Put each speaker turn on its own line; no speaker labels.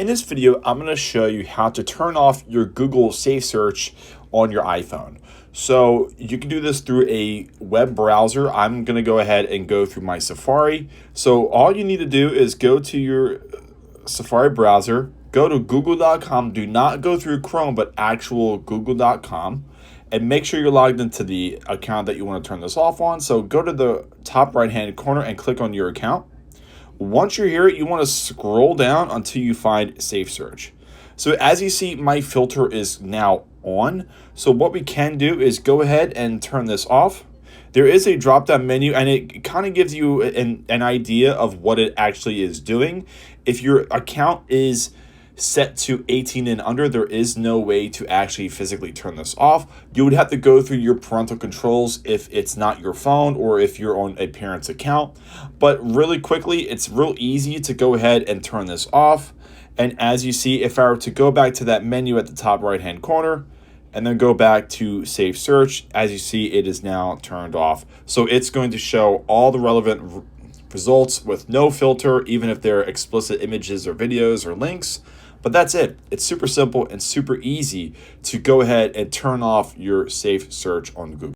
In this video, I'm going to show you how to turn off your Google Safe Search on your iPhone. So you can do this through a web browser. I'm going to go ahead and go through my Safari. So all you need to do is go to your Safari browser, go to google.com. Do not go through Chrome, but actual google.com. And make sure you're logged into the account that you want to turn this off on. So go to the top right-hand corner and click on your account. Once you're here, you want to scroll down until you find SafeSearch. So as you see, my filter is now on. So what we can do is go ahead and turn this off. There is a drop-down menu, and it kind of gives you an idea of what it actually is doing. If your account is set to 18 and under, there is no way to actually physically turn this off. You would have to go through your parental controls if it's not your phone or if you're on a parent's account. But really quickly, it's real easy to go ahead and turn this off. And as you see, if I were to go back to that menu at the top right hand corner and then go back to Safe Search, as you see, it is now turned off. So it's going to show all the relevant results with no filter, even if they're explicit images or videos or links. But that's it. It's super simple and super easy to go ahead and turn off your Safe Search on Google.